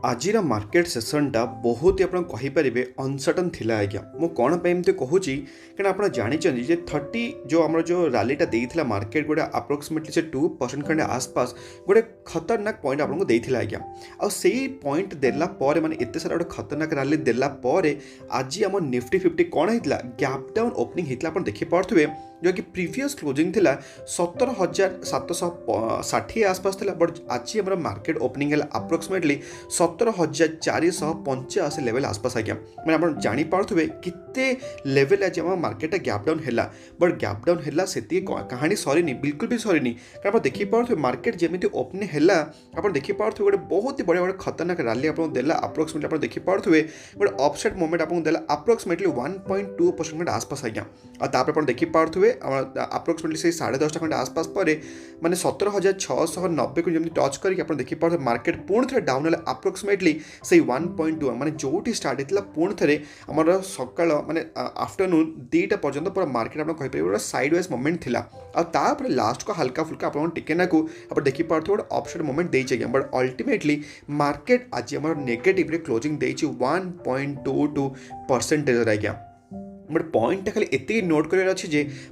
आजिर market सेसनटा बहुत ही आप कहींपारे uncertain थिला आज्ञा मु कौन एमती कहूँ क्या आप जानते जे 30 जो आम जो रैलीटा देता मार्केट गोटे अप्रोक्सीमेटली से 2% खंडे आसपास गोटे खतरनाक पॉइंट आपको देता आज्ञा आई पॉइंट देला माने एत सारा गोटे खतरनाक रैली देला आज आम निफ्टी 50 कौन होता गैप डाउन ओपनिंग होता आप देखिपे जो कि प्रीवियस क्लोजिंग थिला 17,760 आसपास थिला बट आज आम मार्केट ओपनिंग है अप्रोक्सीमेटली 17,485 लेवल आसपास आज्ञा मैंने आप जापारे कितने लेवल आज आम मार्केट गैप डाउन है बट गैप डाउन है से कहानी सरीनी बिल्कुल भी सरीनी कारण आप देखिपे मार्केट जमी ओपनिंग है आप देखिपे गोटे बहुत ही बढ़िया गोटे खतरनाक रैली आपको देला अप्रोक्सीमेटली आप देखिपे गोटे अपसाइड मोमेंट आपको देला अप्रोक्सीमेटली 1.2% आसपास आज्ञा और आप देखिपे अप्रोक्सीमेटली से 10:30 खंडे आसपास पर माने 17,690 को जमी टच करके देखिपे मार्केट पुणी थे डाउन है अप्रोक्सीमेटली से 1.2 माने जो स्टार्ट होता पुणी थे आम सकाल माने आफ्टरनून 2टा पर्यंत पूरा मार्केट आप कहीपर साइड वाइज मोमेंट थिला और लास्ट को हल्का फुल्का आप टिकेनाकू आप देखिपे गोटे अपसाइड मोमेंट देगी बट अल्टीमेटली मार्केट आज आम नेगेटिव क्लोजिंग देती 1.22% आज्ञा बट पॉइंट खाली एति नोट कर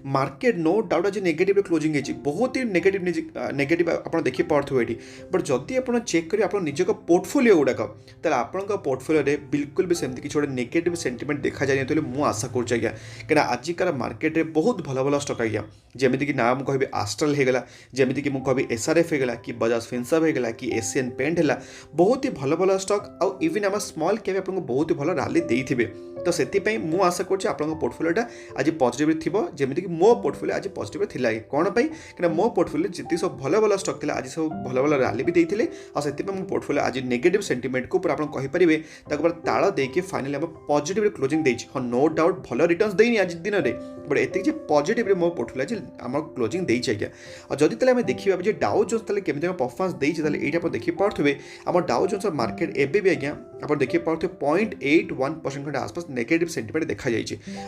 मार्केट नो डाउट आज नेगेटिव क्लोजिंग है बहुत ही नेगेटिव आप देखिपे ये बट जदि आप चेक करेंगे आप निज पोर्टफोलियो गुड़ाक तो पोर्टफोलियो बिल्कुल भी सेमती किसी गोटे नेगेटिव सेंटिमेंट देखा जाए तो मुझे आशा करुँ आज्ञा कहीं आजिकार मार्केट में बहुत भल भल स्टक आज्ञा जमीक ना मुझे कह आस्ट्रल होगला जमीक मुझे एसआरएफ होगला कि बजाज फिनसर्व होगला कि एशियन पेंट है बहुत ही भल भल स्टक आउ इवन आम स्मॉल कैप आपको बहुत ही भल रैली देते तो से मुझे आशा करुँ पोर्टफोलियोटा आज पॉजिटिव थी जमीक मो पोर्टफोलियो आज पॉजिटिव थिला कौन कहीं मो पोर्टफोलियो जी सब भल भल स्टक थी आज सब भल भल रैली भी देते और मो पोर्टफोलियो आज नेगेटिव सेंटिमेंट को आप कहींपारे ताड़ देके फाइनाली आम पॉजिटिव क्लोजिंग देती हाँ नो डाउट भल रिटर्न्स देनी आज दिन में बट एति पॉजिटिव मो पोर्टफोलियो आज आम क्लोजिंग देती आज्ञा और जदि तेल देखा डाउ जोन्स केमी परफॉर्मेंस देती ये देखिपे आम डाउ जोन्स मार्केट एवं भी आज्ञा आप देखिपे 0.81% खंडे आसपास नेगेटिव सेंटिमेंट देखा जाए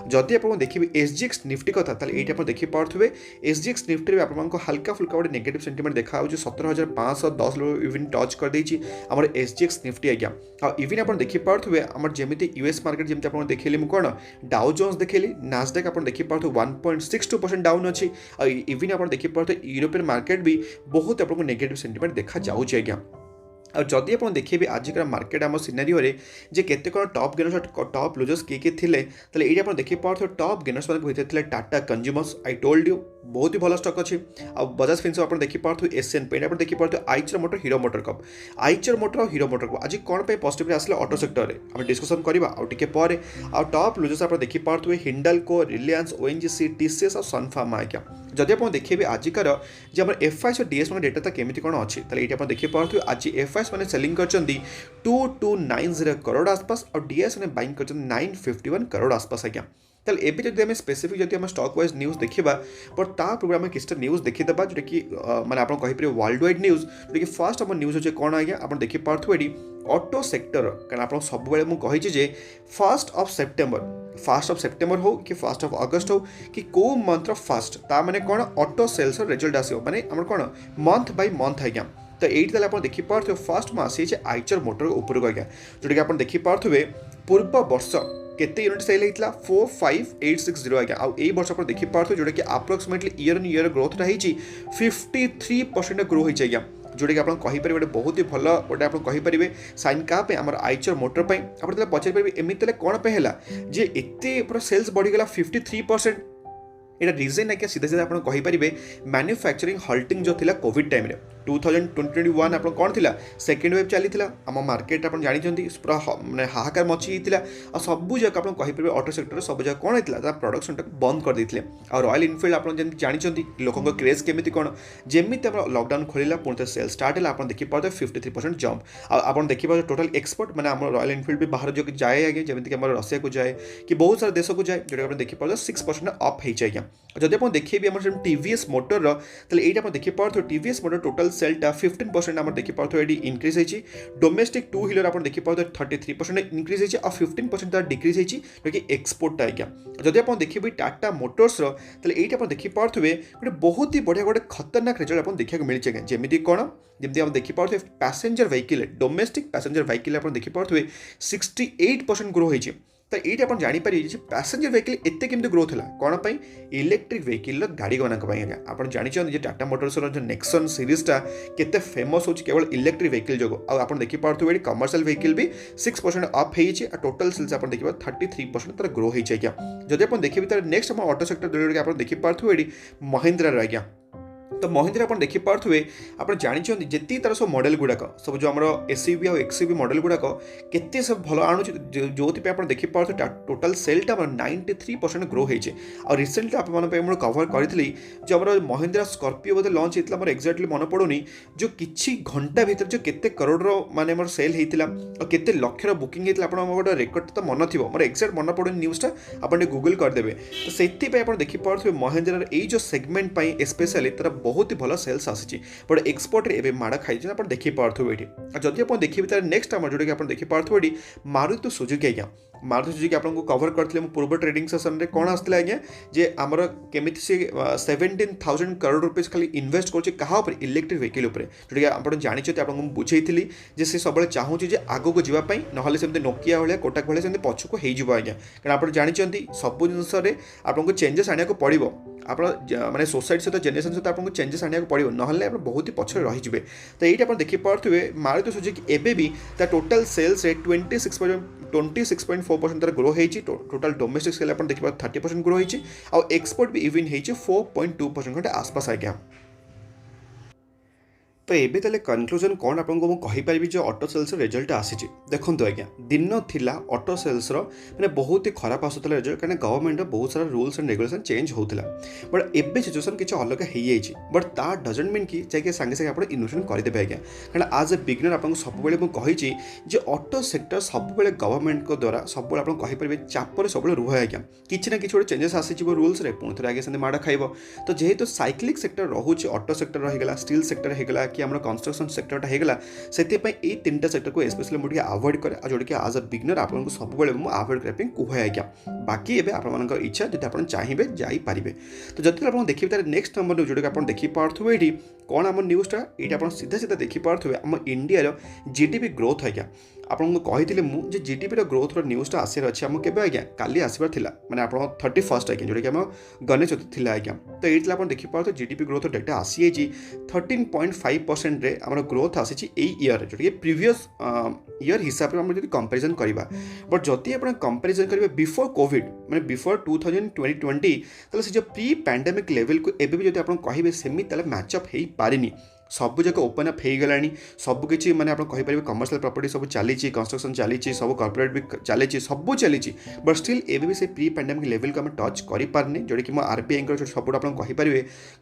जदि आप देखिए एसजीएक्स निफ्टी कथा ये आप देखिपे एसजीएक्स निफ्टी में आपको हल्का फुल्का गोटे नेगेटिव सेंटिमेंट देखा 17,510 इवन टच कर देती आम एसजीएक्स निफ्टी आज्ञा और इवन आप देखिपे आम जमी यूएस मार्केट जमी आप देखिए मुझे कौन डाउ जोन्स देखिए नास्डैक आप देखिपे 1.62% डाउन अच्छी और इवन आप देखिपे यूरोपियन मार्केट भी बहुत आपको नेगेटिव सेंटिमेंट देखा जाऊँगी आज्ञा और जदि आप देखिए आजिकार मार्केट आम सिनारियो जे केते कौन टॉप गेनर्स टॉप लूजर्स किए थे ये आप देखिए टॉप गेनर्स थे Tata consumers I told you बहुत ही भल स्टक अच्छी आ बजाज फिनसर्व आप देखिपे एशियन पेंट आप देखिए Eicher motor hero motor cup Eicher motor और हीरो मोटर कप आज कौन पे पॉजिटिव आसले ऑटो सेक्टर में आम डिस्कसन करवा आउे आ टॉप लूजर्स आप देखिपे हिंडाल्को रिलायंस ओएनजीसी टीसीएस और सनफार्मा आज्ञा जदि आप देखिए आजिकार जो आम एफआईएस और डीएस मान डेटा केमी कौन अच्छी ये आप देखिपे आज एफआईएस मैंने सेलिंग कर 2290 करोड़ आसपास और डीएस मैंने बाइंग कर 951 करोड़ आसपास आज्ञा ताल एबी जब आम स्पेसिफिक जब आम स्टॉक वाइज न्यूज देखा बट ता पूर्व आम किसी न्यूज देखीदा जोटा कि मैंने आप कहींपर वर्ल्ड वाइड न्यूज जोटा कि फास्ट आम न्यूज अच्छे कौन आज्ञा आप देखिपे ये ऑटो सेक्टर कारण आप सब मुझे फर्स्ट ऑफ सेप्टेम्बर हो कि फर्स्ट ऑफ अगस्ट हो कि कौ मंथर फर्स्ट ता माने कौन ऑटो सेल्स रिजल्ट आसो माने आम कौन मंथ बाय मंथ आज्ञा तो ये आप देखिपे फर्स्ट में आसी आइचर मोटर उपरको आज्ञा जोटा कि आप देखिपे पूर्व वर्ष केते यूनिट सेल होता 45,860 आज्ञा आई वर्ष आप देखिपे जोटा कि approximately year on year growth रही 53% ग्रो होती आज्ञा जोटा कि आप कहींपर गोटे बहुत ही भल गोटे आप कहींपर साइन क्या आम आइचर मोटर पर आप पचारे एमती कौन पे है जे एते पूरा सेल्स बढ़ीगला 53% यहाँ रिजन है सीधा सीधा आप कहींपर मैन्युफैक्चरिंग हल्टिंग जो थिला कोविड टाइम 2021 आप कौन थी सेकेंड वेव चली आम मार्केट आप जानते पूरा मानने हाहाकार मची होता और सबू जगह आप कहींपर ऑटो सेक्टर सब जगह कौन होता प्रोडक्शन बंद कर देते और रॉयल इनफिल्ड आप जानते लोकों क्रेज केमी कौन जमी लॉकडाउन खोल पुणी सेल स्टार्ट है आप देखिपे 53% जंप आप देखिए टोटल एक्सपोर्ट मैंने आम रॉयल इनफिल्ड भी बाहर जो जाए आगे जमीक रशिया को जाए कि बहुत सारे देश को जाए जो देखिए 6% अफ हो आज्ञा जदि आप देखिए आम टीवीएस मोटर ये देखिए टीवीएस मोटर टोटल सेलटा 15% आम देखिए ये इनक्रीज होती डोमेस्टिक टू व्हीलर आप देखिए 33% इनक्रीज होती और 15% तार डिक्रीज होती जो कि एक्सपोर्टा आज्ञा जदि आप देखिए टाटा मोटर्स ये आप देखिए गोटे बहुत ही बढ़िया गोटे खतरनाक रिजल्ट आप देखा मिली आज्ञा जमी कौन जमी आप देखिए passenger vehicle domestic passenger vehicle आप देखिए 68% ग्रो होती तो ये आप जापर पैसेंजर व्हीकल एत केमती ग्रोथ है कौन पर इलेक्ट्रिक व्हीकल गाड़ी मानक आप जानते टाटा मोटर्स जो नेक्सन सीरीजटा केते फेमस हो केवल इलेक्ट्रिक व्हीकल जो आप देखिए ये कमर्शियल व्हीकल भी 6% अप हो टोटल सेल्स आप देखिए 33% तार ग्रो होगी आज्ञा जब आप देखिए तार नेक्स्ट आम ऑटो सेक्टर आप देखिए ये महिंद्रा आज्ञा तो महिंद्रा आप देखिए आप जानते जितनी तार सब मॉडल गुड़ाक सब जो आम एसयूवी और एक्सयूवी मॉडल गुड़ाक केते सब भल आणु जो आप देखिए टोटल सेलटा 93% ग्रो होती और रिसेंटली आप कवर करी जो आम महिंद्रा स्कॉर्पियो बोधे लॉन्च होता है एक्जाक्टली मन पड़ूनी जो किसी घंटा भीतर जो केते करोड़ माने मोर सेल होता और केते लक्षर बुकिंग होता आप गोटे रेकर्ड तो मन थी मोर एक्जाक्ट मन पड़ूनी न्यूज़टा आप गूगल करदे तो से आप देखिए महिंद्रा ये जो सेगमेंट स्पेशली तार बहुत ही भल सेल्स आसी बट एक्सपोर्ट एवं माड़ खाई आप देखिए ये जदि आप देखिए तार नेक्स्ट आम जोटा आप देखिए ये मारुति सुजुकी आज्ञा मारुति सुजुकी आपको कवर करते पूर्व ट्रेडिंग सेसन में कौन आसला आज्ञा जे आमर केमी सी 17,000 करोड़ रुपीज खाली इन्वेस्ट कर इलेक्ट्रिक व्हीकल जोटा कि आप जानते आपको बुझे से सब चाहूँगी आग को जावाई ना सेमती नोकिया भाया कोटाक भाया सेमती पछक हो आज्ञा कारण आप जानते सब जिनस आपको चेंजेस आने को पड़ो आप माने सोसाइटी सहित जेनेरेशन सहित आपको चेंजेस आने को पड़ो ना बहुत ही पछरे रही तो ये आप देखिए मारुति सुजुकी एबे भी टोटल सेल्स 26.4% तार ग्रो होती टोटल डोमेस्टिक सेल आप देखिए 30% ग्रो होती और एक्सपोर्ट भी इवन होती 4.2% आसपास आज्ञा तो ये ताले कनक्लूजन कौन आपको मुझे जो ऑटो सेल्स रिजल्ट आसी देखो आज्ञा दिन थिला ऑटो सेल्स मैंने बहुत ही खराब आसूला रिजल्ट कहीं गवर्नमेंट बहुत सारा रूल्स एंड रेगुलेशन चेंज होता बट एबे सिचुएसन किसी अलग हो बट ता डजंट मीन कि जाकि सांगे सांगे आप इन्वेस्टमेंट करदे आज्ञा कारण आज ए बिगनर आपको सब मुझे ऑटो सेक्टर सब गवर्नमेंट को द्वारा सब आपरे चापर सब रुह आज्ञा किसी ना कि चेंजेस आसी रूल्स पुणी थे आगे से माड़ खाइब तो जेहेतु साइक्लिक सेक्टर रोचे ऑटो सेक्टर रहीगला स्टील सेक्टर होगा कि आम कंस्ट्रक्शन सेक्टरटा होगा से तीन सेक्टर को स्पेशली मुझे आभोड करे जोटा कि आज अ बिगनर आपको सब आभोड करने कहे आज्ञा बाकी एवं आप इच्छा जब आप चाहिए जापारे तो जब आप देखिए तार नेक्स्ट नंबर न्यूज जोटा कि आप देखिए ये कौन आम न्यूज़टा ये आप सीधा सीधा देखिए आम इंडिया जीडीपी ग्रोथ आज्ञा आपको कही मुझे जीडीपी ग्रोथ न्यूज़टा आसार अच्छे आम के आज्ञा काली आसबार था मैंने आप 31 आज्ञा जोटा कि आम गणेश चतुर्थी थी आज्ञा तो ये आप देखिए जीडीपी ग्रोथ डेटा आसी 13.5% रे आम ग्रोथ आसी ईयर जोटा कि प्रीवियस ईयर हिसाब से आम कंपेरिजन करवा बट जदि आप कंपेरिजन करेंगे बिफोर कोविड मैंने बिफोर 2020 तो से जो प्री पैंडेमिक लेवल को एवं भी आप कहे सेमी मैचअप हो पारे सब जाक ओपन अप हो गला सबकि मैंने आप कहींपर कमर्शियल प्रॉपर्टी सब चली कंस्ट्रक्शन चली सब कॉर्पोरेट भी चली सब चली बट स्टिल एवं भी से प्री पैंडेमिक लेवल को आम टच कर पारे जोटा कि आरबीआई सब आप कहींपर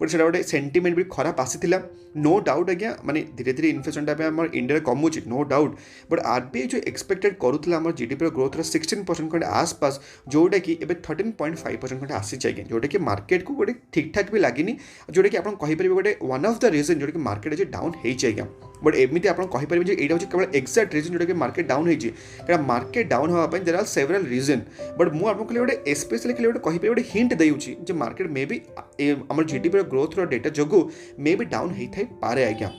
बट से गोटे सेंटिमेंट भी खराब आसाला नो डाउट आज्ञा माने धीरे धीरे इनफ्लेशन आम इंडिया कमुची नो डाउट बट आरबीआई जो एक्सपेक्टेड करूला आम जीडीपी ग्रोथ 16% खंडे आसपास जोटा कि 13.5% खंडे आसी आज्ञा जोटा कि मार्केट को गोटे ठीक ठाक भी लगे जोटा कि आप कहींपर गोटे वन ऑफ द रीजन जोटा कि मार्केट आज डाउन हो बट एमती आप कहींपर यहाँ केवल एक्जाक्ट रीजन जोटा कि मार्केट डाउन हो मार्केट डाउन होगापी there are several reason but मुझे आपको गोटे स्पेशली गोटे कहींपर गोटे हिंट देउची मार्केट मे भी आम जीडीपी ग्रोथ डेटा जो मे भी डाउन होता पारे आज्ञा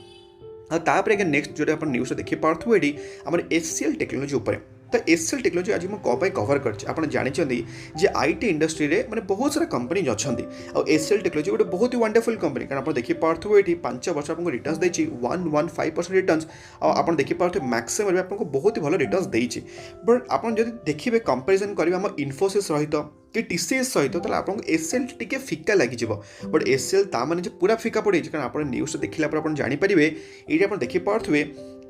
तापर आज्ञा नेक्स्ट जो आप न्यूज़ देखिए पार्थो ये आम एचसीएल टेक्नोलोजी उपर तो एचसीएल टेक्नोलोजी आज मुझे कवर कर जानते आईटी इंडस्ट्री रे माने बहुत सारा कंपनी अच्छा और एचसीएल टेक्नोलोजी गोटे बहुत ही वंडरफुल कंपनी कारण आप देखिए पार्थो ये 5 वर्ष आपको रिटर्न्स देती 115% रिटर्न्स और आप देखिए पार्थो मैक्सिमम भी आपको बहुत ही भल रिटर्न्स देती बट आप देखिए कंपेरिजन करेंगे आम इन्फोसिस सहित कि टीसीएस सहित तो आपको एचसीएल टी फिका लगे बट एचसीएल ता माने पूरा फिका पड़े कारण आप न्यूज़ देखला आप जानीपर ये आप देखिए पार्थो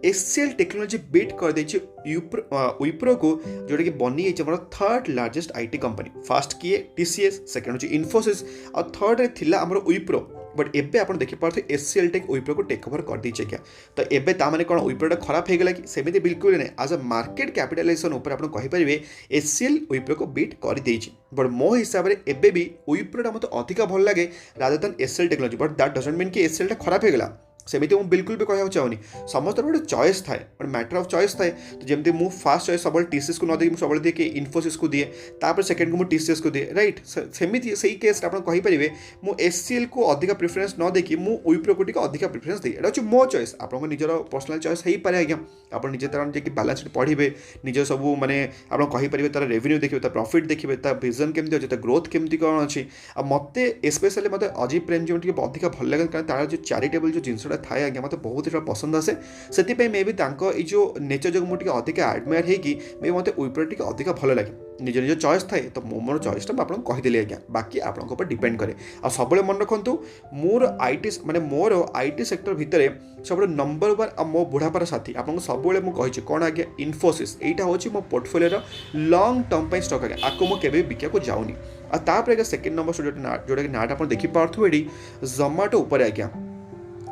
एचसीएल टेक्नोलोजी बीट कर देछि विप्रो को जोटा कि बनी है third largest IT company first किए टीसीएस सेकेंड हूँ इन्फोसिस और थर्ड रे थिला हमर विप्रो बट एबे आप देखिपे एचसीएल टेक विप्रो को टेक ओवर कर देछि क्या। तो एबे ता माने कोन विप्रोटा खराब हो गला कि सेमिति बिल्कुल नहीं। आज अ मार्केट कैपिटलाइजेशन ऊपर आप कहि परिबे एचसीएल विप्रो को बीट कर देछि। बट मो हिसाब से एबे भी विप्रोटा मते अधिक भल लागे rather than HCL technology. But that doesn't mean कि एचसीएल टा खराब हो गला सेमिति मु बिल्कुल भी कहना चाहूनी। समस्त गोटे चॉइस थाए गोटे मैटर ऑफ चॉइस थाए। तो जमती मु फास्ट चॉइस सब टीसीएस को न देकी सब दिए कि इन्फोसिस को दिए तापर सेकेंड को मु टीसीएस को दिए राइट। सेमिति सही केस आप कहींपर मु एचसीएल को अधिक प्रिफरेन्स न देकी मु विप्रो को टिके अधिक प्रिफरेन्स दिए। एटा मो चॉइस आप निजर पर्सनल चॉइस हो पारे आज्ञा। आप निजे तरह जाकि बैलेंस शीट पढ़े निज सब माने आप कहींपर तार रेवेन्यू देखिए तार प्रॉफिट देखिए तार विजन केमती अच्छे तार ग्रोथ केमती कौन अच्छी। आ मत स्पेशली मत अजीब प्रेम जो अधिक भल लगे कारण तार जो चैरिटेबल जो जिनसा थाए आज्ञा मत बहुत ही पसंद आसे। से मे भी जो नेचर जो मुझे अधिक एडमायर होगी मे मत विप्रो टी अधिक भल लगे। निज निज चॉइस थाए तो मोर चॉइसटा मुझे कहीदेली आज्ञा बाकी आपंक ऊपर डिपेंड करे। आ सब मन रखु मोर आईटी माने मोर आईटी सेक्टर भितर सब नंबर वन आ मो बुढ़ापार साथी आपको सब मुझे कौन आज्ञा इन्फोसिस यहाँ हूँ मो पोर्टफोलियो लॉन्ग टर्म स्टॉक आज्ञा आपको मुझे बिका को जाऊनी। आगे सेकेंड नंबर जोटा कि नाटा आप देखिपे ये जोमाटो उपर आज्ञा।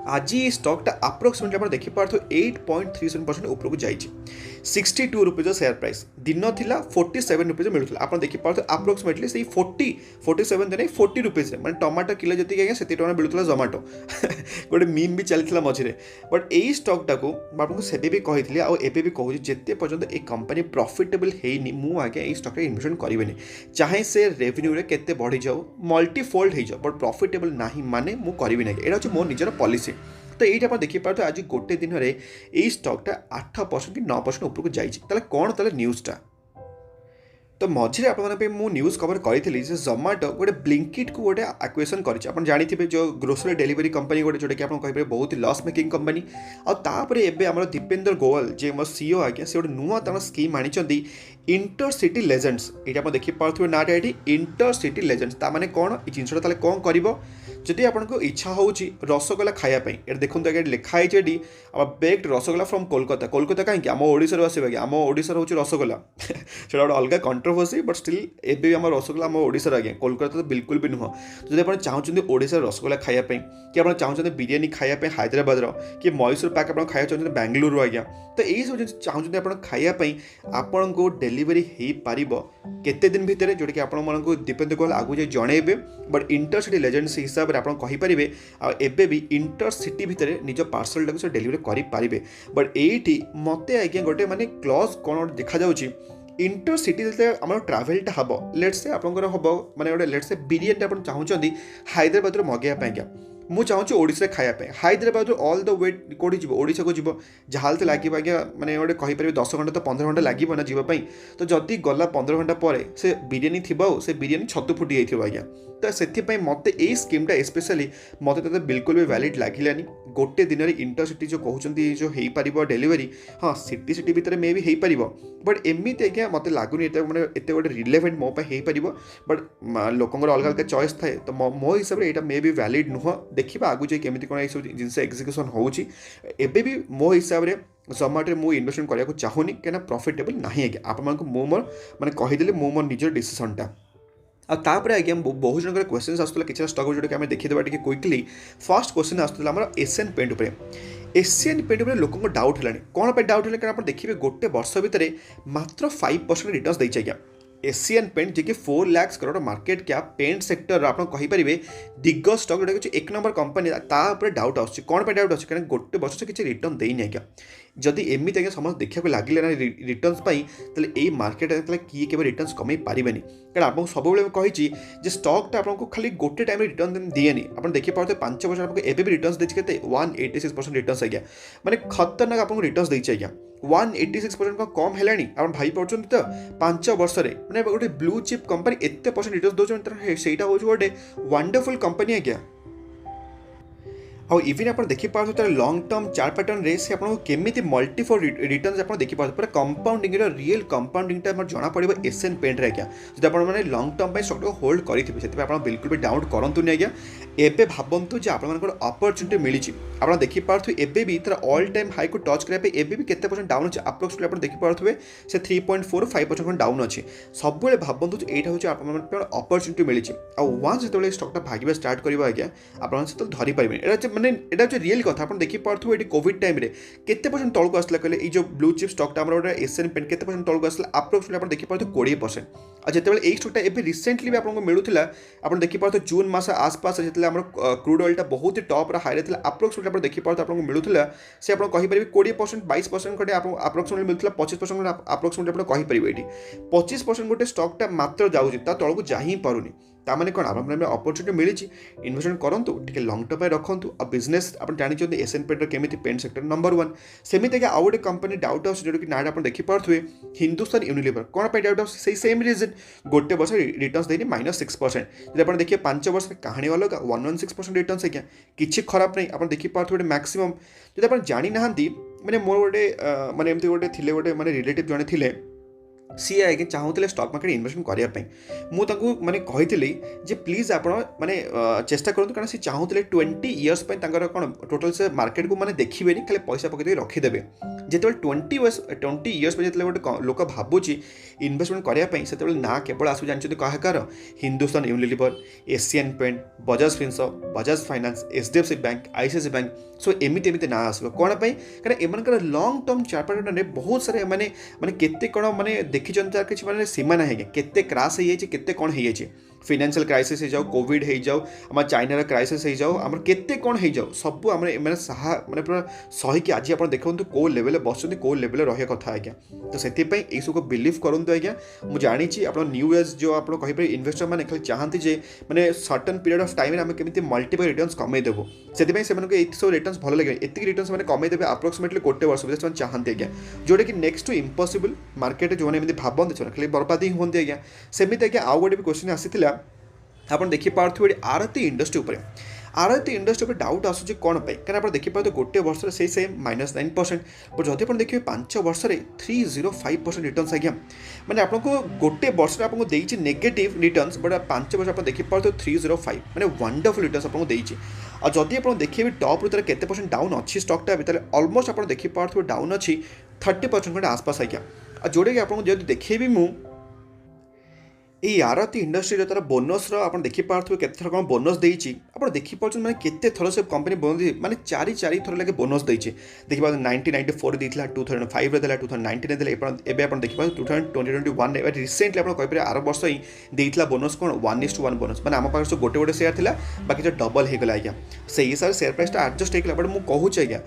आज ये स्टॉकटा अप्रोक्सीमेटली आप देखिपे 8.37% ऊपर को जाइए 62 रुपीज शेयर प्राइस दिन थिला 47 रुपीज मिलूला। आप देखिपे अप्रोक्सीमेटली से 47 नहीं 40 रुपीज मैंने टमाटो किलो जी आज्ञा से मिलूला जोमाटो गोटे मीम भी चलता मझे। बट यही स्टॉकटा को आपको सेबे भी कही आबे भी कहूँ जिते पर्यंत ये कंपनी प्रॉफिटेबल है मु आज्ञा ये स्टॉक इन्वेस्टमेंट करें चाहे से रेवेन्यू रे केते बढ़ी जाओ मल्टीफोल्ड हो जाओ बट प्रॉफिटेबल ना माने मु करी ना। यहाँ हूँ मोर निजर पॉलिसी। तो ये आप देखिपे आज गोटे दिन में यही स्टॉकटा 8% कि 9% ऊपर जाइए कौन ताले न्यूज़टा। तो मझे आप न्यूज़ कवर करी जोमाटो गोटे ब्लिंकिट को गोटे एक्विजिशन कर जानी जो ग्रोसरी डेलीवरी कंपनी गोटे जोटा कि आप कहींपर बहुत लॉस मेकिंग कंपनी। आउे एम दीपेंद्र गोयल जे मोर सीईओ आज्ञा से गोटे नुआ तर स्कीम आनी इंटरसिटी लेजेंड्स। ये आप देखिपे नाटा ये इंटरसिटी लेजेंड्स ता माने कौन ये जिनसा ताले कौन कर जदि आपको इच्छा हो रसगोला खायापी ये देखो आगे लिखाई बेक्ड रसगोला फ्रॉम कोलकाता। कोलकाता कहीं आम ओडिशा आसवे आम ओडिशा हूँ रसगोला से गोटे अलग कंट्रोवर्सी बट स्टिल एबी आम रसगोला आम ओडिशा आज्ञा कोलकाता तो बिल्कुल भी नुह। जब आप चाहते ओडिशा रसगोला खायापी कि आप चाहते बिरियानी खायापी हैदराबाद कि मैसूर पाक आप खाया चाहते बेंगलुरु आज्ञा तो यही सब जिन चाहते आप खायापी आपण को डेलीवरी हो पार केते दिन भितर जोटा कि आपको दीपेंद्र गोयल आगु जाए जनइबे। बट इंटरसिटी लेजेंड्स हिसाब से आप कहींपर आबे भी इंटरसिटी भितर निज पार्सल टाक से डेलीवरी करें। बट ये मत आज्ञा गोटे माने क्लॉज कौन देखा जाऊँगी इंटरसिटी आम ट्राभेलटा हम लेट्स से आप माने गोटे लेट्स से बिरियानी आप चाहते हैदराबाद मगैया मुझे चाहूँ ओडिशा खायापी हैदराबाद ऑल द वे कौटी जी ओडिशा को जीव जहाँ तो लगे आज्ञा मैंने गोटे कहींपर 10 घंटा तो 15 घंटा लगे ना जीवाई। तो जदि गला 15 घंटा पर से बिरियानी थी से बिरियानी छतु फुटी जाइए आज्ञा। तो से मत ये स्कीमटा स्पेशली मत बिल्कुल भी वैलिड लगिलानी। गोटे दिन में इंटरसिटी जो कहते जो हो पार डेलीवरी हाँ सिटी सिटी भितर मे भी हो पार बट एमती आज्ञा मत लगुनि मैंने एत गोटे रिलेवेंट मो हो पार बट लोकंर अलग अलग चॉइस थाए। तो मो हिसाब से यहाँ मे भी वैलिड नुह देखा आगु जाए केमी कौन सब जिन एक्जिक्यूशन होबे भी मो हिसाब से जोमाटो मुझे इन्वेस्टमेंट करने को चाहूनी कहीं प्रॉफिटेबल ना आज्ञा आपको मोर मैंने कहीदेली मोर निजर डिसीजनटा। आपर आज्ञा बहुत जन क्वेश्चन आसूला कि स्टॉक जोटा कि आम देखीदा टी क्विकली। फर्स्ट क्वेश्चन आसूला आम एशियन पेंट उपर एशियन पेंट उपर लोक डाउट है कौन पर डाउट है कारण आप देखिए गोटे वर्ष भितर मात्र 5% रिटर्न्स देछि आज्ञा। एशियन पेंट जी 4 lakh crore market cap paint sector आप कहींपर दिग्गज स्टॉक जोटा कि 1 नंबर कंपनी तापर डाउट आस कौन पर डाउट अच्छे कारण गोटे वर्ष से किसी रिटर्न देनी आज्ञा। जदि एमती आज्ञा समस्त देखा लगे ना रिटर्न्स तेल ये मार्केट किए के रिटर्न्स कमे पारे कारण आपको सब कही स्टॉकटा आपको खाली गोटे टाइम रिटर्न दिएनि आप देखिए 5 वर्ष आपको एबे भी रिटर्न्स देछि केते 186% रिटर्न्स आज्ञा माने खतरनाक आपको रिटर्न्स देछि आज्ञा 186% का कम है आप भाई पार्टी तो 5 वर्ष मैंने गोटे ब्लू चिप कंपनी एत% रिटर्न्स दौरान से हूँ गोटे वंडरफुल कंपनी आज्ञा। ଆଉ ଇଭିନ୍ ଆପଣ ଦେଖିପାରୁଥିବେ ତାର ଲଙ୍ଗ୍ ଟର୍ମ ଚାର୍ଟ ପ୍ୟାଟର୍ନରେ ସେ ଆପଣଙ୍କୁ କେମିତି ମଲ୍ଟିଫୋର୍ ରିଟର୍ଣ୍ଣସ୍ ଆପଣ ଦେଖିପାରୁଥିବେ ପୁରା କମ୍ପାଉଣ୍ଡିଂର ରିଏଲ୍ କମ୍ପାଉଣ୍ଡିଂଟା ଆମର ଜଣାପଡ଼ିବ ଏସିଆନ୍ ପେଣ୍ଟରେ ଆଜ୍ଞା ଯଦି ଆପଣମାନେ ଲଙ୍ଗ୍ ଟର୍ମ ପାଇଁ ଷ୍ଟକ୍ଟାକୁ ହୋଲ୍ଡ କରିଥିବେ ସେଥିପାଇଁ ଆପଣ ବିଲକୁଲ ବି ଡାଉଟ୍ କରନ୍ତୁନି ଆଜ୍ଞା ଏବେ ଭାବନ୍ତୁ ଯେ ଆପଣମାନଙ୍କର ଅପରଚ୍ୟୁନିଟି ମିଳିଛି ଆପଣ ଦେଖିପାରୁଥିବେ ଏବେ ବି ତାର ଅଲ୍ ଟାଇମ୍ ହାଇକୁ ଟଚ୍ କରିବା ପାଇଁ ଏବେ ବି କେତେ ପରସେଣ୍ଟ ଡାଉନ୍ ଅଛି ଆପ୍ରୋକ୍ସିମେଟଲି ଆପଣ ଦେଖିପାରୁଥିବେ ସେ 3.4-5% ଡାଉନ୍ ଅଛି ସବୁବେଳେ ଭାବନ୍ତୁ ଯେ ଏଇଟା ହେଉଛି ଆପଣମାନଙ୍କ ପାଇଁ ଅପରଚ୍ୟୁନିଟି ମିଳିଛି ଆଉ ୱାନ୍ସ ଯେତେବେଳେ ଷ୍ଟକ୍ଟା ଭାଗିବା ଷ୍ଟାର୍ଟ କରିବ ଆଜ୍ଞା ଆପଣମାନେ ସେତେବେଳେ ଧରିପାରିବେନି ଏଇଟା ମାନେ ଏଇଟା ହେଉଛି ରିଏଲ୍ କଥା ଆପଣ ଦେଖିପାରୁଥିବେ ଏଠି କୋଭିଡ୍ ଟାଇମ୍ରେ କେତେ ପରସେଣ୍ଟ ତଳକୁ ଆସିଲା କହିଲେ ଏଇ ଯେଉଁ ବ୍ଲୁ ଚିପ୍ ଷ୍ଟକ୍ଟା ଆମର ଗୋଟେ ଏସିଆନ୍ ପେଣ୍ଟ କେତେ ପରସେଣ୍ଟ ତଳକୁ ଆସିଲା ଆପ୍ରୋକ୍ସିମେଟଲି ଆପଣ ଦେଖିପାରୁଥିବେ 20% ଆଉ ଯେତେବେଳେ ଏଇ ଷ୍ଟକ୍ଟା ଏବେ ରିସେଣ୍ଟଲି ବି ଆପଣଙ୍କୁ ମିଳୁଥିଲା ଆପଣ ଦେଖିପାରୁଥିବେ ଜୁନ୍ ମାସ ଆସପାସ ଯେତେବେଳେ ଆମର କ୍ରୁଡ୍ ଅଏଲ୍ଟା ବହୁତ ଟପ୍ର ହାଇରେ ଥିଲା ଆପ୍ରୋକ୍ସିମେଟଲି ଆପଣ ଦେଖିପାରୁଥିବେ ଆପଣଙ୍କୁ ମିଳୁଥିଲା ସେ ଆପଣ କହିପାରିବେ 20% 22% ଖଣ୍ଡେ ଆପଣଙ୍କୁ ଆପ୍ରୋକ୍ସିମେଟଲି ମିଳୁଥିଲା 25% ଆପ୍ରୋକ୍ସିମେଟଲି ଆପଣ କହିପାରିବେ ଏଠି 25% ଗୋଟେ ଷ୍ଟକ୍ଟା ମାତ୍ର ଯାଉଛି ତା ତଳକୁ ଯା ହିଁ ପାରୁନି ତାମାନେ କ'ଣ ଆପଣଙ୍କ ଅପରଚ୍ୟୁନିଟି ମିଳିଛି ଇନଭେଷ୍ଟମେଣ୍ଟ କରନ୍ତୁ ଟିକେ ଲଙ୍ଗ୍ ଟର୍ମ ପାଇଁ ରଖନ୍ତୁ ଆଉ ବିଜନେସ୍ ଆପଣ ଜାଣିଛନ୍ତି ଏସିଆନ୍ ପେଣ୍ଟର କେମିତି ପେଣ୍ଟ ସେକ୍ଟର ନମ୍ବର 1 ସେମିତିକା ଆଉ ଗୋଟେ କମ୍ପାନୀ ଡାଉଟ୍ ଆସୁଛି ଯେଉଁଟାକି ନାଁଟା ଆପଣ ଦେଖିପାରୁଥିବେ ହିନ୍ଦୁସ୍ତାନ ୟୁନିଲିଭର କ'ଣ ପାଇଁ ଡାଉଟ୍ ଆସୁଛି ସେଇ ସେମ୍ ରିଜନ୍ ଗୋଟେ ବର୍ଷ ରିଟର୍ଣ୍ଣସ୍ ଦେଇନି -6% ଯଦି ଆପଣ ଦେଖିବେ 5 ବର୍ଷ କାହାଣୀ ଅଲଗା 116% ରିଟର୍ଣ୍ଣସ୍ ଆଜ୍ଞା କିଛି ଖରାପ ନାହିଁ ଆପଣ ଦେଖିପାରୁଥିବେ ଗୋଟେ ମ୍ୟାକ୍ସିମମ୍ ଯଦି ଆପଣ ଜାଣିନାହାନ୍ତି ମାନେ ମୋର ଗୋଟେ ମାନେ ଏମିତି ଗୋଟେ ଥିଲେ ଗୋଟେ ମାନେ ରିଲେଟିଭ୍ ଜଣେ ଥିଲେ ସିଏ ଆଜ୍ଞା ଚାହୁଁଥିଲେ ଷ୍ଟକ୍ ମାର୍କେଟ୍ ଇନଭେଷ୍ଟମେଣ୍ଟ କରିବା ପାଇଁ ମୁଁ ତାଙ୍କୁ ମାନେ କହିଥିଲି ଯେ ପ୍ଲିଜ୍ ଆପଣ ମାନେ ଚେଷ୍ଟା କରନ୍ତୁ କାରଣ ସେ ଚାହୁଁଥିଲେ 20 ଇୟର୍ସ ପାଇଁ ତାଙ୍କର କ'ଣ ଟୋଟାଲ୍ ସେ ମାର୍କେଟକୁ ମାନେ ଦେଖିବେନି ଖାଲି ପଇସା ପକେଇ ଦେଇ ରଖିଦେବେ ଯେତେବେଳେ 20 ଇୟର୍ସ ପାଇଁ ଯେତେବେଳେ ଗୋଟେ ଲୋକ ଭାବୁଛି ଇନଭେଷ୍ଟମେଣ୍ଟ କରିବା ପାଇଁ ସେତେବେଳେ ନା କେବଳ ଆସୁ ଜାଣିଛନ୍ତି କାହାର Hindustan Unilever Asian paint Bajaj ଫିନ୍ସ Bajaj finance HDFC bank ICICI bank so ଏମିତି ନାଁ ଆସିବ କ'ଣ ପାଇଁ କାରଣ ଏମାନଙ୍କର ଲଙ୍ଗ୍ ଟର୍ମ ଚାର୍ଟରେ ବହୁତ ସାରା ଏମାନେ ମାନେ କେତେ କ'ଣ ମାନେ ଦେଖିଛନ୍ତି ତାର କିଛି ମାନେ ସୀମା ନାହିଁ ଆଜ୍ଞା କେତେ କ୍ରାସ୍ ହେଇଯାଇଛି କେତେ କ'ଣ ହେଇଯାଇଛି ଫିନାନ୍ସିଆଲ କ୍ରାଇସିସ୍ ହେଇଯାଉ କୋଭିଡ୍ ହେଇଯାଉ ଆମ ଚାଇନାର କ୍ରାଇସିସ୍ ହେଇଯାଉ ଆମର କେତେ କ'ଣ ହେଇଯାଉ ସବୁ ଆମର ଏମାନେ ମାନେ ପୁରା ସହିକି ଆଜି ଆପଣ ଦେଖନ୍ତୁ କେଉଁ ଲେଭେଲରେ ବସୁଛନ୍ତି କେଉଁ ଲେଭେଲରେ ରହିବା କଥା ଆଜ୍ଞା ତ ସେଥିପାଇଁ ଏଇସବୁ ବିଲିଭ୍ କରନ୍ତୁ ଆଜ୍ଞା ମୁଁ ଜାଣିଛି ଆପଣ ନ୍ୟୁ ଏଜ୍ ଯେଉଁ ଆପଣ କହିପାରିବେ ଇନଭେଷ୍ଟର ମାନେ ଖାଲି ଚାହାନ୍ତି ଯେ ମାନେ ସର୍ଟନ୍ ପିରିୟଡ଼ ଅଫ୍ ଟାଇମ୍ରେ ଆମେ କେମିତି ମଲ୍ଟିପଲ୍ ରିଟର୍ଣ୍ଣସ୍ କମେଇଦେବୁ ସେଥିପାଇଁ ସେମାନଙ୍କୁ ଏସବୁ ରିଟର୍ଣ୍ଣସ୍ ଭଲ ଲାଗିବ ଏତିକି ରିଟର୍ଣ୍ଣସ୍ ମାନେ କମେଇଦେବେ ଆପ୍ରୋକ୍ସିମେଟଲି ଗୋଟେ ବର୍ଷ ଭିତରେ ସେମାନେ ଚାହାନ୍ତି ଆଜ୍ଞା ଯେଉଁଟାକି ନେକ୍ସଟ ଟୁ ଇମ୍ପସିବଲ୍ ମାର୍କେଟରେ ଯେଉଁମାନେ ଏମିତି ଭାବନ୍ତି ସେମାନେ ଖାଲି ବର୍ବାଦ ହିଁ ହୁଅନ୍ତି ଆଜ୍ଞା ସେମିତି ଆଜ୍ଞା ଆଉ ଗୋଟେ ବି କ୍ୱେଶ୍ଚନ୍ ଆସିଥିଲା ଆପଣ ଦେଖିପାରୁଥିବେ ଏଠି ଆରତି ଇଣ୍ଡଷ୍ଟ୍ରି ଉପରେ ଆରତି ଇଣ୍ଡଷ୍ଟ୍ରି ଉପରେ ଡାଉଟ୍ ଆସୁଛି କ'ଣ ପାଇଁ କାରଣ ଆପଣ ଦେଖିପାରୁଥିବେ ଗୋଟେ ବର୍ଷରେ ସେଇ ସେମ୍ -9% ବଟ୍ ଯଦି ଆପଣ ଦେଖିବେ 5 ବର୍ଷରେ 305% ରିଟର୍ଣ୍ଣସ୍ ଆଜ୍ଞା ମାନେ ଆପଣଙ୍କୁ ଗୋଟେ ବର୍ଷରେ ଆପଣଙ୍କୁ ଦେଇଛି ନେଗେଟିଭ୍ ରିଟର୍ଣ୍ଣସ୍ ବଟ୍ 5 ବର୍ଷ ଆପଣ ଦେଖିପାରୁଥିବେ 305 ମାନେ ୱାଣ୍ଡରଫୁଲ୍ ରିଟର୍ଣ୍ଣସ୍ ଆପଣଙ୍କୁ ଦେଇଛି ଆଉ ଯଦି ଆପଣ ଦେଖିବେ ଟପ୍ରୁ ତାର କେତେ ପରସେଣ୍ଟ ଡାଉନ୍ ଅଛି ଷ୍ଟକ୍ଟା ଭିତରେ ଅଲମୋଷ୍ଟ ଆପଣ ଦେଖିପାରୁଥିବେ ଡାଉନ୍ ଅଛି 30% ଖଣ୍ଡେ ଆସପାସ ଆଜ୍ଞା ଆଉ ଯେଉଁଟାକି ଆପଣଙ୍କୁ ଯଦି ଦେଖେଇବି ମୁଁ এই ଆରତି ଇଣ୍ଡଷ୍ଟ୍ରିରେ ତାର ବୋନସ୍ର ଆପଣ ଦେଖିପାରୁଥିବେ କେତେ ଥର କ'ଣ ବୋନସ୍ ଦେଇଛି ଆପଣ ଦେଖିପାରୁଛନ୍ତି ମାନେ କେତେ ଥର ସେ କମ୍ପାନୀ ବୋନସ୍ ଦେଇଛି ମାନେ ଚାରି ଥର ଲାଗେ ବୋନସ୍ ଦେଇଛି ଦେଖିପାରୁଛନ୍ତି 1994 ଦେଇଥିଲା 2005ରେ ଦେଲା 2019ରେ ଦେଲା ଏବେ ଆପଣ ଦେଖିପାରୁଛନ୍ତି 2021 ଏବେ ରିସେଣ୍ଟଲି ଆପଣ କହିପାରିବେ ଆର ବର୍ଷ ହିଁ ଦେଇଥିଲା ବୋନସ୍ କ'ଣ 1:1 ବୋନସ୍ ମାନେ ଆମ ପାଖରେ ଗୋଟେ ସେୟାର ଥିଲା ବାକି ଯେ ଡବଲ୍ ହେଇଗଲା ଆଜ୍ଞା ସେଇ ହିସାବରେ ସେୟାର ପ୍ରାଇସ୍ଟା ଆଡ଼ଜଷ୍ଟ ହେଇଗଲା ବଟ୍ ମୁଁ କହୁଛି ଆଜ୍ଞା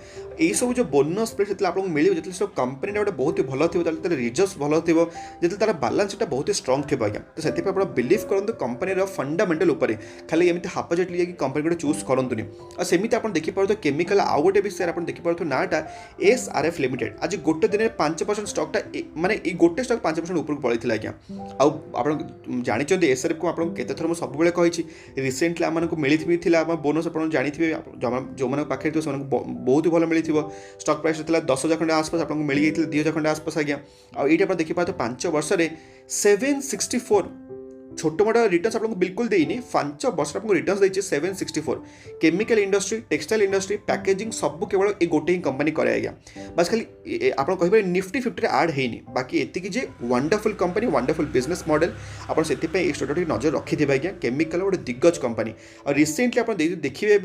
এইসবু যে ବୋନସ୍ ପ୍ଲେଟ୍ ଯେତେବେଳେ ଆପଣଙ୍କୁ ମିଳିବ ଯେତେବେଳେ ସବୁ କମ୍ପାନୀଟା ଗୋଟେ ବହୁତ ଭଲ ଥିବ ତାହେଲେ ତାର ରିଜଲ୍ଟ ଭଲ ଥିବ ଯେତେବେଳେ ତାର ବାଲାନ୍ସ ସିଟ୍ଟା ବହୁତ ଷ୍ଟ୍ରଙ୍ଗ ଥିବ ଆଜ୍ଞା ତ ସେଥିପାଇଁ ଆପଣ ବିଲିଭ୍ କରନ୍ତୁ କମ୍ପାନୀର ଫଣ୍ଡାମେଣ୍ଟାଲ ଉପରେ ଖାଲି ଏମିତି ହାପଜେଟଲି ଯାଇକି କମ୍ପାନୀ ଗୋଟେ ଚୁଜ୍ କରନ୍ତୁନି ଆଉ ସେମିତି ଆପଣ ଦେଖିପାରୁଥିବେ କେମିକାଲ ଆଉ ଗୋଟେ ବି ସେୟାର ଆପଣ ଦେଖିପାରୁଥିବେ ନାଁଟା SRF ଲିମିଟେଡ୍ ଆଜି ଗୋଟେ ଦିନରେ 5% ଷ୍ଟକ୍ଟା ମାନେ ଏଇ ଗୋଟେ ଷ୍ଟକ୍ 5% ଉପରକୁ ପଳେଇଥିଲା ଆଜ୍ଞା ଆଉ ଆପଣ ଜାଣିଛନ୍ତି SRFକୁ ଆପଣଙ୍କୁ କେତେଥର ମୁଁ ସବୁବେଳେ କହିଛି ରିସେଣ୍ଟଲି ଆମମାନଙ୍କୁ ମିଳିଥିଲା ଆମ ବୋନସ୍ ଆପଣ ଜାଣିଥିବେ ଯେଉଁମାନଙ୍କ ପାଖରେ ଥିବ ସେମାନଙ୍କୁ ବହୁତ ଭଲ ମିଳିଥିବ ଷ୍ଟକ୍ ପ୍ରାଇସ୍ ଥିଲା 10,000 ଖଣ୍ଡେ ଆସପାସ ଆପଣଙ୍କୁ ମିଳିଯାଇଥିଲା 2,000 ଖଣ୍ଡେ ଆସପାସ ଆଜ୍ଞା ଆଉ ଏଇଟା ଆପଣ ଦେଖିପାରୁଥିବେ 5 ବର୍ଷରେ 764 छोट मोट रिटर्न्स आपको बिल्कुल देनी 5 वर्ष आपको रिटर्न्स देती 764 chemical industry textile industry packaging सब केवल ये गोटे ही कंपनी करे आज्ञा बस खाली आप कह निफ्टी 50 आड है बाकी एति जे wonderful company wonderful business model आप से स्टोरी नजर रखिथे आज्ञा केमिकल गोटे दिग्गज कंपनी और रिसेंटली आप देखिए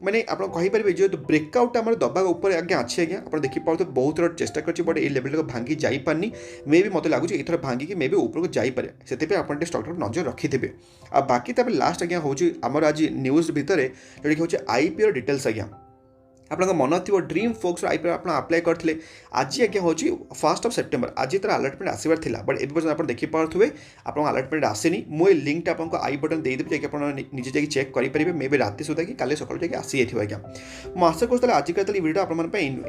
मैंने आप कहींपर जो ब्रेकआउट आम दबा ऊपर आज्ञा अच्छे आज्ञा आप देखिए बहुत थर चेष्टा कर बट ये लेवल भांगी जापारनी मे भी मत लगुच ये भांगिकी मे भी ऊपर को जापे से आप स्टक नजर रखिथे आ बाकी लास्ट आज्ञा हूँ आमर आज न्यूज भितर जोटा हूँ IPO डिटेल्स आज्ञा आपको मन थी ड्रीम फोक्स IPO आप आप्लाय करते आज आज्ञा हूँ 1 सेप्टेम्बर आज तार अलर्टमेंट आसबार था बट ए पर्यटन आप देखिपे आप अलर्टमेंट आसेनी मुझे लिंक आपको आई बटन देदेवी जाकि निजे जाकि चेक करेंगे मे भी राति सुधा कि काले सकाल जाकि आसी जाइए आज्ञा मुझे आशा करूँ आजिका वीडियो आप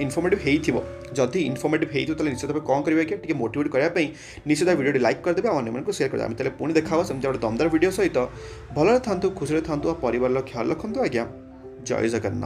इनफर्मेटिव होती इनफर्मेटिव होती निश्चित भाव कौन करेंगे आज्ञा टे मोटिवेट करने निश्चित वीडियो लाइक करदे और शेयर करदे पुणी देखा सेमती गोटे दमदार वीडियो सहित भल था खुशी था परिवार ख्याल रखु आज्ञा जय जगन्नाथ।